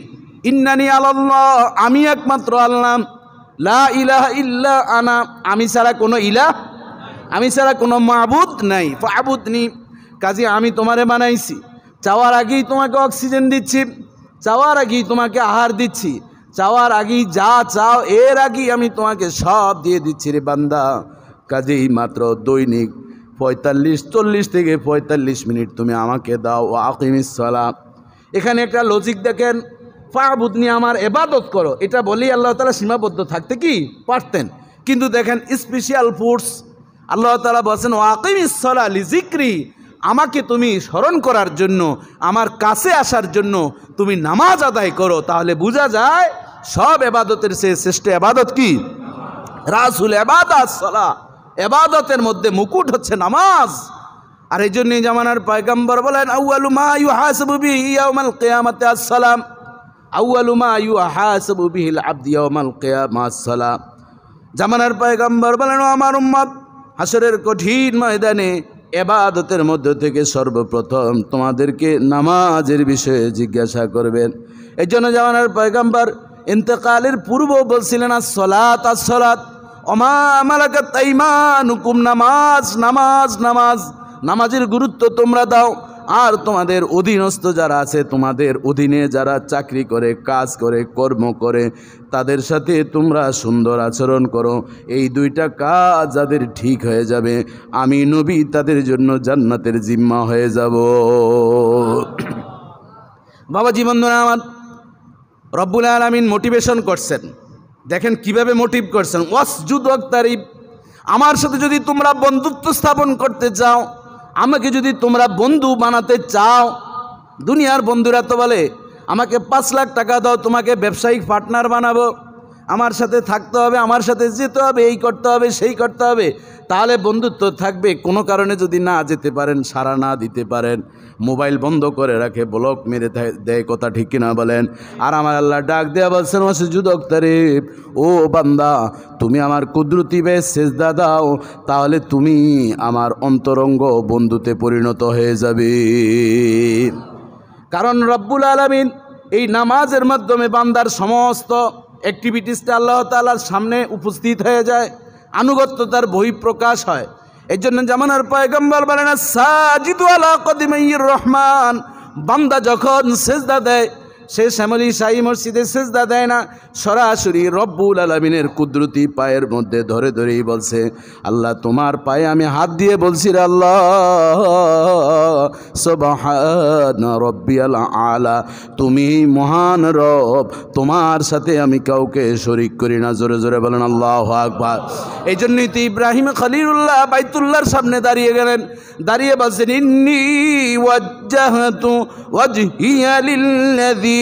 ইন্নানি আল্লাহ, আমি একমাত্র আল্লাহ, লা ইলাহা ইল্লা আনা, আমি ছাড়া কোনো ইলাহ, আমি ছাড়া কোনো মাবুদ নাই, ফা'বুদনি, কাজে আমি তোমারে বানাইছি, চাওয়ার আগেই তোমাকে অক্সিজেন দিচ্ছি, চাওয়ার আগেই তোমাকে আহার দিচ্ছি, চাওয়ার আগেই যা চাও এর আগেই আমি তোমাকে সব দিয়ে দিচ্ছি রে বান্দা। কাজেই মাত্র দৈনিক 40 থেকে 45 মিনিট তুমি আমাকে দাও। ও আকিমিস সালাত, এখানে একটা লজিক দেখেন, ফা'বুদনি, আমার ইবাদত করো, এটা বলেই আল্লাহ তাআলা সীমাবদ্ধ থাকতে কি পারতেন, কিন্তু দেখেন স্পেশাল ফোর্স আল্লাহ তাআলা বলেন ও আকিমিস সালাত লিযিকরি, আমাকে তুমি স্মরণ করার জন্য, আমার কাছে আসার জন্য তুমি নামাজ আদায় করো। তাহলে বোঝা যায় সব ইবাদতের চেয়ে শ্রেষ্ঠ ইবাদত কি? রাসূল ইবাদাত সালাত, ইবাদতের মধ্যে মুকুট হচ্ছে নামাজ। আর এই জন্যই জামানার পয়গম্বর বলেন আউয়ালু মা ইউহাসাবু বিহি ইয়াউমাল কিয়ামাতি আস-সালাম, আউয়ালু মা ইউহাসাবু বিহিল আবদু ইয়াউমাল কিয়ামাতি আস-সালাম। জামানার পয়গম্বর বলেন ও আমার উম্মত, হাসরের কঠিন ময়দানে এবাদতের মধ্য থেকে সর্বপ্রথম তোমাদেরকে নামাজের বিষয়ে জিজ্ঞাসা করবেন। এই জন্য জামানার পয়গম্বর ইন্তেকালের পূর্ব বলছিলেন আস-সালাত আস-সালাত ওমা মালাকাত আইমানুকুম, নামাজ নামাজ নামাজ, নামাজের গুরুত্ব তোমরা দাও। আর তোমাদের অধীনস্থ যারা আছে, তোমাদের অধীনে যারা চাকরি করে, কাজ করে, কর্ম করে, তাদের সাথে তোমরা সুন্দর আচরণ করো। এই দুইটা কাজ যাদের ঠিক হয়ে যাবে, আমি নবী তাদের জন্য জান্নাতের জিম্মা হয়ে যাব। বাবা জীবনধনা আমার, রব্বুল আলামিন মোটিভেশন করছেন, দেখেন কিভাবে মোটিভ করছেন। ওয়াসজুদ ওয়াকতারিব, আমার সাথে যদি তোমরা বন্ধুত্ব স্থাপন করতে চাও, আমাকে যদি তোমরা বন্ধু বানাতে চাও, দুনিয়ার বন্ধুরা তো বলে আমাকে 5 লাখ টাকা দাও তোমাকে ব্যবসায়িক পার্টনার বানাবো, আমার সাথে থাকতে হবে, আমার সাথে যেতে হবে, এই করতে হবে, সেই করতে হবে, তাহলে বন্ধুত্ব থাকবে। কোনো কারণে যদি না যেতে পারেন, সাড়া না দিতে পারেন, মোবাইল বন্ধ করে রাখে, ব্লক মেরে দেয়, কথা ঠিক কিনা বলেন? আর আমার আল্লাহ ডাক দেয়া বলছেন, ওয়াসজুদ ওয়াকতারিব, ও বান্দা তুমি আমার কুদরতি বেশ সেজদা দাও, তাহলে তুমি আমার অন্তরঙ্গ বন্ধুতে পরিণত হয়ে যাবে। কারণ রব্বুল আলামিন এই নামাজের মাধ্যমে বান্দার সমস্ত অ্যাক্টিভিটিসটা আল্লাহ তাআলার সামনে উপস্থিত হয়ে যায়, আনুগত্যতার বহিঃপ্রকাশ হয়। এই জন্য জামানার পয়গম্বর বলেন, সাজিদু আলা কদিমাইর রহমান, বান্দা যখন সেজদা দেয়, সে শ্যামলী শাহী মসজিদে সেজদা দেয় না, সরাসরি রব্বুল আলামিনের কুদরতি পায়ের মধ্যে ধরে ধরেই বলছে, আল্লাহ তোমার পায়ে আমি হাত দিয়ে বলছি, রে আল্লাহ সুবহান রব্বিয়াল আলা, তুমি মহান রব, তোমার সাথে আমি কাউকে শরীক করি না। জোরে জোরে বলেন আল্লাহু আকবার। এই জন্যই তো ইব্রাহিম খলিলুল্লাহ বাইতুল্লাহর সামনে দাঁড়িয়ে গেলেন, দাঁড়িয়ে বলছেন, ইন্নী ওয়াজ্জাহতু ওয়াজহিয়া লিল্লাযী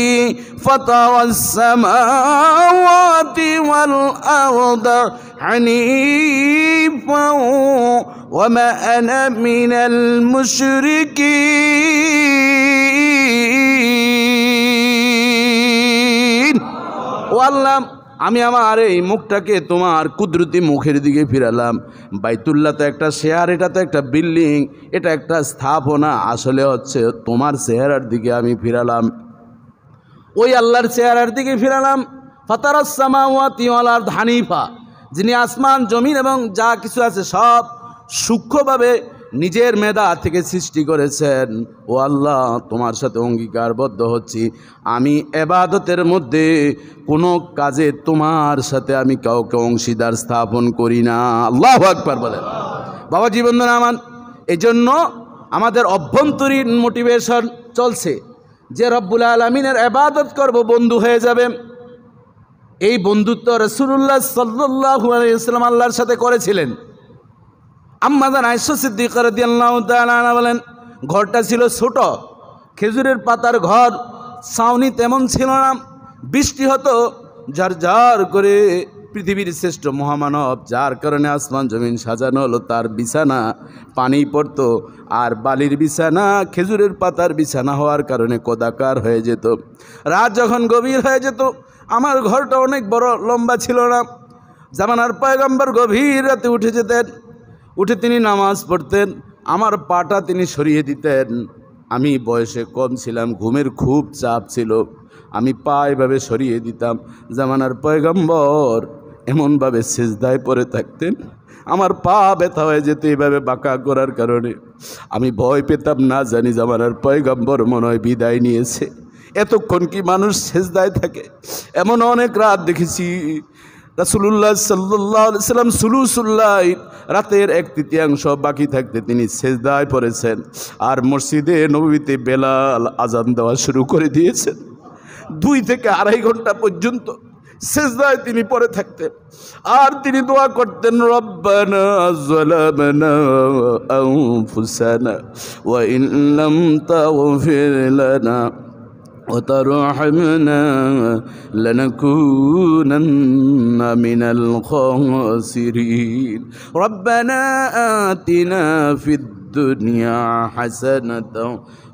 ফাতারাস সামাওয়াতি ওয়াল আরদা হানিফাও ওয়া মা আনা মিনাল মুশরিকিন। ও আল্লাহ, আমি আমার এই মুখটাকে তোমার কুদরতি মুখের দিকে ফিরালাম। বাইতুল্লাহ তো একটা শেয়ার, এটা তো একটা বিল্ডিং, এটা একটা স্থাপনা, আসলে হচ্ছে তোমার চেহারার দিকে আমি ফিরালাম, ওই আল্লাহর চেহারার দিকে ফিরালাম। ফাতারাস সামাওয়াতি ওয়াল আরদ হানিফা, যিনি আসমান জমিন এবং যা কিছু আছে সব সূক্ষ্মভাবে নিজের মেধা থেকে সৃষ্টি করেছেন। ও আল্লাহ, তোমার সাথে অঙ্গীকারবদ্ধ হচ্ছি, আমি এবাদতের মধ্যে কোনো কাজে তোমার সাথে আমি কাউকে অংশীদার স্থাপন করি না। আল্লাহু আকবার বলেন। বাবা জীবনদান আমার, এই জন্য আমাদের অভ্যন্তরীণ মোটিভেশন চলছে যে রব্বুল আলামিনের ইবাদত করব, বন্ধু হয়ে যাবে। এই বন্ধুত্ব রাসূলুল্লাহ সাল্লাল্লাহু আলাইহি ওয়াসাল্লাম আল্লাহর সাথে করেছিলেন। আম্মা জান আয়েশা সিদ্দিকা রাদিয়াল্লাহু তাআলা আনহা বলেন, ঘরটা ছিল ছোট, খেজুরের পাতার ঘর, ছাউনি তেমন ছিল না, বৃষ্টি হতো ঝরঝর করে, পৃথিবীর শ্রেষ্ঠ মহামানব, যার কারণে আসমান জমিন সাজানো হলো, তার বিছানা পানি পড়তো, আর বালির বিছানা খেজুরের পাতার বিছানা হওয়ার কারণে কদাকার হয়ে যেত। রাত যখন গভীর হয়ে যেত, আমার ঘরটা অনেক বড়, লম্বা ছিল না। জামানার পয়গম্বর গভীর রাতে উঠে যেতেন, উঠে তিনি নামাজ পড়তেন, আমার পাটা তিনি সরিয়ে দিতেন। আমি বয়সে কম ছিলাম, ঘুমের খুব চাপ ছিল, আমি পা এভাবে সরিয়ে দিতাম। জামানার পয়গম্বর এমনভাবে সিজদায় পড়ে থাকতেন, আমার পা ব্যথা হয়ে যেত এভাবে বাঁকা করার কারণে। আমি ভয় পেতাম, না জানি জামানার পয়গম্বর মনে হয় বিদায় নিয়েছে, এতক্ষণ কি মানুষ সিজদায় থাকে? এমন অনেক রাত দেখেছি রাসূলুল্লাহ সাল্লাল্লাহু আলাইহি ওয়াসাল্লাম সুলুসুল্লাহ, রাতের 1/3 বাকি থাকতে তিনি সিজদায় পড়েছেন। আর মসজিদে নববীতে বেলাল আজান দেওয়া শুরু করে দিয়েছেন। 2 থেকে 2.5 ঘন্টা পর্যন্ত সিজদায় তিনি পড়ে থাকতেন, আর তিনি দোয়া করতেন, রব্বানা যালামনা আনফুসানা ওয়া ইন লাম তাগফির লানা وترحمنا لنكونن من الخاسرين ربنا آتنا في الدنيا حسنة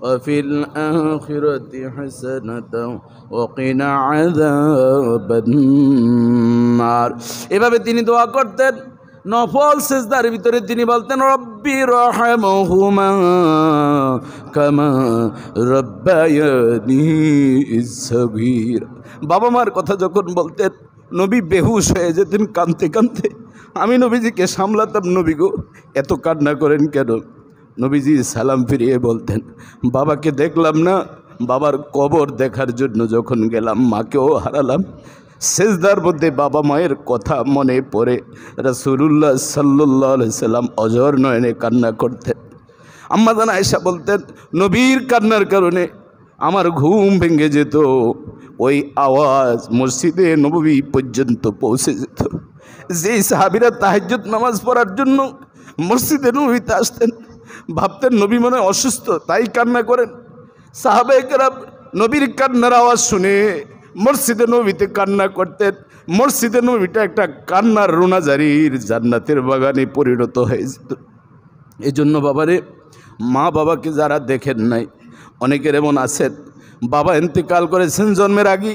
وفي الآخرة حسنة وقنا عذاب النار। এভাবে তিনি দোয়া করতেন। নফল সিজদার ভিতরে তিনি বলতেন, রব্বি রহমহুমা কামা রব্বায়ানি সগীর। বাবা মার কথা যখন বলতেন, নবী বেহুশ হয়ে যেতেন কাঁদতে কাঁদতে। আমি নবীজিকে সামলাতাম, নবী গো এত কান্না করেন কেন? নবীজি সালাম ফিরিয়ে বলতেন, বাবাকে দেখলাম না, বাবার কবর দেখার জন্য যখন গেলাম মাকেও হারালাম। সেজদার মধ্যে বাবা মায়ের কথা মনে পড়ে রাসূলুল্লাহ সাল্লাল্লাহু আলাইহি সাল্লাম অঝর নয়নে কান্না করতেন। আম্মা জান আয়েশা বলতেন, নবীর কান্নার কারণে আমার ঘুম ভেঙে যেত, ওই আওয়াজ মসজিদে নববী পর্যন্ত পৌঁছে যেত। যেই সাহাবীরা তাহাজ্জুদ নামাজ পড়ার জন্য মসজিদে নববীতে আসতেন, ভাবতেন নবী মনে অসুস্থ তাই কান্না করেন। সাহাবায়ে কেরাম নবীর কান্নার আওয়াজ শুনে মসজিদে নববীতে কান্না করতেন। মসজিদে নববীটা একটা কান্নার রোনাজারির জান্নাতের বাগানে পরিণত হয়েছে। এই জন্য বাবারে, মা বাবাকে যারা দেখেন নাই, অনেকের এমন আছেন বাবা ইন্তেকাল করেছেন জন্মের আগে,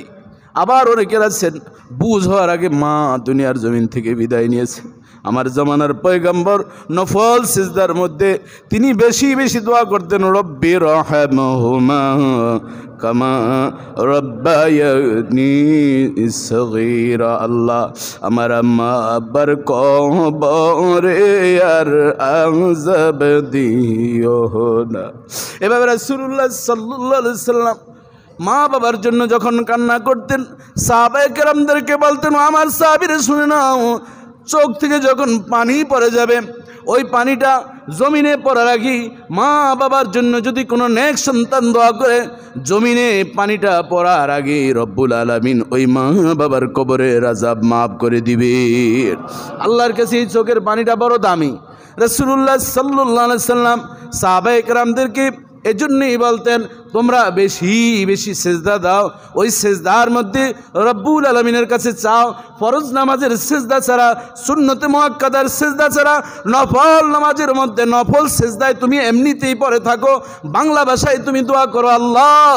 আবার অনেকের আছেন বুঝ হওয়ার আগে মা দুনিয়ার জমিন থেকে বিদায় নিয়েছে। আমার জামানার পয়গম্বর নফল সিজদার মধ্যে তিনি বেশি বেশি দোয়া করতেন, রব্বি রহমহুমা কামা রব্বায়ানি সগীরা। আল্লাহ আমার আম্মা আব্বার কবরে আর আযাব দিও না। এভাবে রাসূলুল্লাহ সাল্লাল্লাহু আলাইহি ওয়াসাল্লাম মা বাবার জন্য যখন কান্না করতেন, সাহাবায়ে কেরামদেরকে বলতেন, আমার সাহাবীরা শুনে নাও, চোখ থেকে যখন পানি পড়ে যাবে, ওই পানিটা জমিনে পড়ার আগে মা বাবার জন্য যদি কোনো নেক সন্তান দোয়া করে, জমিনে পানিটা পড়ার আগে রব্বুল আলামিন ওই মা বাবার কবরের আযাব মাফ করে দিবে। আল্লাহর কাছে এই চোখের পানিটা বড় দামি। রাসূলুল্লাহ সাল্লাল্লাহু আলাইহি ওয়াসাল্লাম সাহাবায়ে কেরামদেরকে এজন্যই বলতেন, তোমরা বেশি বেশি সেজদা দাও, ওই সেজদার মধ্যে রব্বুল আলামিনের কাছে চাও। ফরজ নামাজের সেজদা ছাড়া, সুন্নতে মুআক্কাদার সেজদা ছাড়া, নফল নামাজের মধ্যে নফল সেজদায় তুমি এমনিতেই পড়ে থাকো, বাংলা ভাষায় তুমি দোয়া করো, আল্লাহ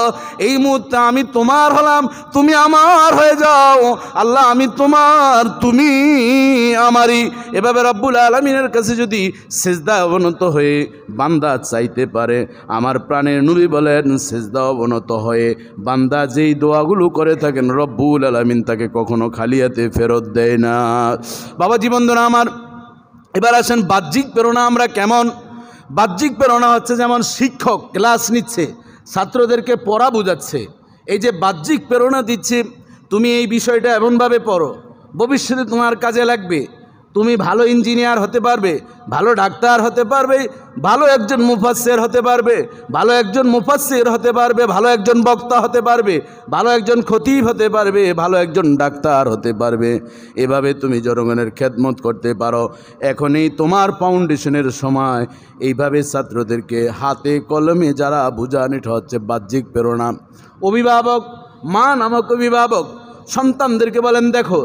এই মুহূর্তে আমি তোমার হলাম, তুমি আমার হয়ে যাও, আল্লাহ আমি তোমার, তুমি আমারই। এভাবে রব্বুল আলামিনের কাছে যদি সেজদা অবনত হয়ে বান্দা চাইতে পারে, আমার প্রাণের নবী বলেন, সেজদা অবনত হয়ে বান্দা যেই দোয়াগুলো করে থাকেন রব্বুল আলামিন তাকে কখনো খালি হাতে ফেরত দেয় না। বাবাজি বন্ধুরা আমার, এবার আসেন বাহ্যিক প্রেরণা আমরা কেমন। বাহ্যিক প্রেরণা হচ্ছে যেমন শিক্ষক ক্লাস নিচ্ছে, ছাত্রদেরকে পড়া বোঝাচ্ছে, এই যে বাহ্যিক প্রেরণা দিচ্ছে, তুমি এই বিষয়টা এমনভাবে পড়ো, ভবিষ্যতে তোমার কাজে লাগবে, তুমি ভালো ইঞ্জিনিয়ার হতে পারবে, ভালো ডাক্তার হতে পারবে, ভালো একজন মুফাসসির হতে পারবে, ভালো একজন মুফাসসির হতে পারবে, ভালো একজন বক্তা হতে পারবে, ভালো একজন খতিব হতে পারবে, ভালো একজন ডাক্তার হতে পারবে। এভাবে তুমি জনগণের খেদমত করতে পারো। এখনই তোমার ফাউন্ডেশনের সময়। এইভাবে ছাত্রদেরকে হাতে কলমে যারা বুঝান, এটা হচ্ছে বাহ্যিক প্রেরণা। অভিভাবক, মা নামক অভিভাবক সন্তানদেরকে বলেন, দেখো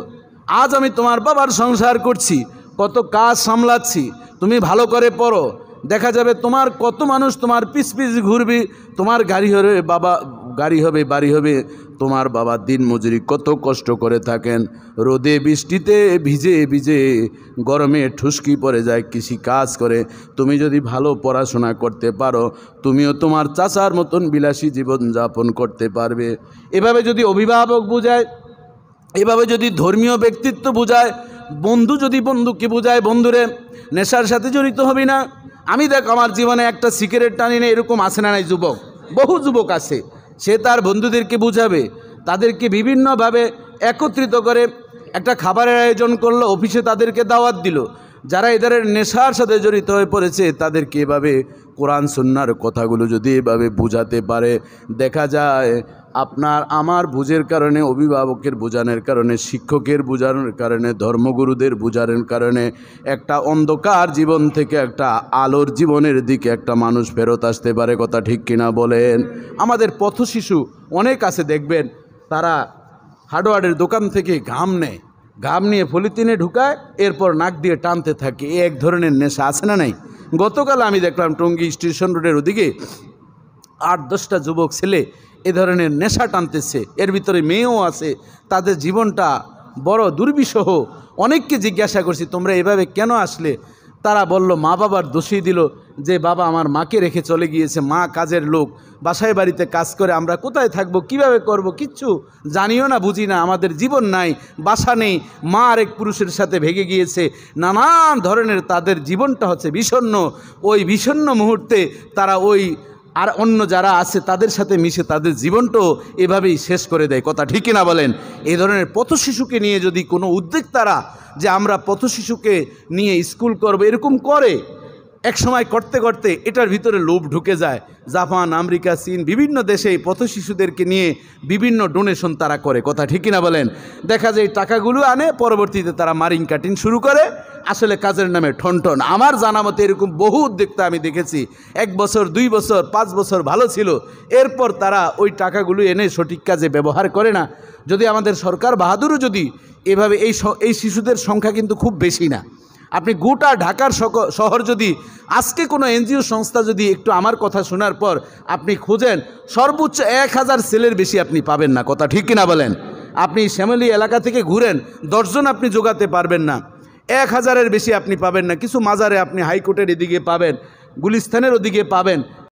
আজ আমি তোমার বাবার সংসার করছি, কত কাজ সামলাচ্ছি, তুমি ভালো করে পড়ো, দেখা যাবে তোমার কত মানুষ তোমার পিছ পিছ ঘুরবে, তোমার গাড়ি হবে বাবা, গাড়ি হবে, বাড়ি হবে। তোমার বাবা দিন মজুরি কত কষ্ট করে থাকেন, রোদে বৃষ্টিতে ভিজে ভিজে, গরমে ঠুসকি পড়ে যায় কৃষি কাজ করে। তুমি যদি ভালো পড়াশোনা করতে পারো, তুমিও তোমার চাচার মতন বিলাসী জীবন যাপন করতে পারবে। এভাবে যদি অভিভাবক বুঝায়, এভাবে যদি ধর্মীয় ব্যক্তিত্ব বোঝায়, বন্ধু যদি বন্ধুকে বোঝায়, বন্ধুরে নেশার সাথে জড়িত হবি না। আমি দেখ আমার জীবনে একটা সিগারেট টানি না, এরকম আছে না নাই যুবক, বহু যুবক আছে, সে তার বন্ধুদেরকে বুঝাবে, তাদেরকে বিভিন্নভাবে একত্রিত করে একটা খাবারের আয়োজন করলো, অফিসে তাদেরকে দাওয়াত দিল। যারা এদের নেশার সাথে জড়িত হয়ে পড়েছে তাদেরকে এভাবে কোরআন সুন্নাহর কথাগুলো যদি এভাবে বুঝাতে পারে, দেখা যায় আপনার আমার বুঝের কারণে, অভিভাবকের বোঝানোর কারণে, শিক্ষকের বোঝানোর কারণে, ধর্মগুরুদের বোঝানোর কারণে একটা অন্ধকার জীবন থেকে একটা আলোর জীবনের দিকে একটা মানুষ ফেরত আসতে পারে। কথা ঠিক কিনা বলেন? আমাদের পথশিশু অনেক আছে, দেখবেন তারা হার্ডওয়ারের দোকান থেকে ঘাম নেয়, ঘাম নিয়ে পলিথিনে ঢুকায়, এরপর নাক দিয়ে টানতে থাকে। এক ধরনের নেশা আছে না নাই? গতকাল আমি দেখলাম টঙ্গী স্টেশন রোডের ওদিকে 8-10টা যুবক ছেলে এ ধরনের নেশা টানতেছে, এর ভিতরে মেয়েও আছে। তাদের জীবনটা বড় দুর্বিষহ। অনেককে জিজ্ঞাসা করছি, তোমরা এভাবে কেন আসলে? তারা বলল, মা বাবার দোষী দিল যে বাবা আমার মাকে রেখে চলে গিয়েছে, মা কাজের লোক, বাসায় বাড়িতে কাজ করে, আমরা কোথায় থাকব, কিভাবে করব, কিচ্ছু জানিও না, বুঝি না, আমাদের জীবন নাই, বাসা নেই, মা আরেক পুরুষের সাথে ভেগে গিয়েছে, নানান ধরনের তাদের জীবনটা হচ্ছে বিষণ্ণ। ওই বিষণ্ণ মুহূর্তে তারা ওই আর অন্য যারা আছে তাদের সাথে মিশে তাদের জীবনটাও এভাবেই শেষ করে দেয়। কথা ঠিক কিনা বলেন? এই ধরনের পথশিশুকে নিয়ে যদি কোনো উদ্যোক্তারা যে আমরা পথশিশুকে নিয়ে স্কুল করব, এরকম করে, এক সময় করতে করতে এটার ভিতরে লোভ ঢুকে যায়। জাপান, আমেরিকা, চীন বিভিন্ন দেশে এই পথশিশুদেরকে নিয়ে বিভিন্ন ডোনেশন তারা করে। কথা ঠিক কিনা বলেন? দেখা যায় টাকাগুলো আনে, পরবর্তীতে তারা মারিং কাটিং শুরু করে, আসলে কাজের নামে ঠনঠন। আমার জানা মতে এরকম বহু উদ্যোক্তা আমি দেখেছি, 1 বছর 2 বছর 5 বছর ভালো ছিল, এরপর তারা ওই টাকাগুলো এনে সঠিক কাজে ব্যবহার করে না। যদি আমাদের সরকার বাহাদুরও যদি এভাবে এই শিশুদের সংখ্যা কিন্তু খুব বেশি না। আপনি গোটা ঢাকার শহর যদি আজকে কোনো এনজিও সংস্থা যদি একটু আমার কথা শোনার পর আপনি খোঁজেন, সর্বোচ্চ 1000 ছেলের বেশি আপনি পাবেন না। কথা ঠিক কিনা বলেন? আপনি শ্যামলী এলাকা থেকে ঘুরেন, 10 জন আপনি জোগাতে পারবেন না, 1000-এর বেশি আপনি পাবেন না। কিছু মাজারে আপনি হাইকোর্টের এদিকে পাবেন, গুলিস্তানের ওদিকে পাবেন,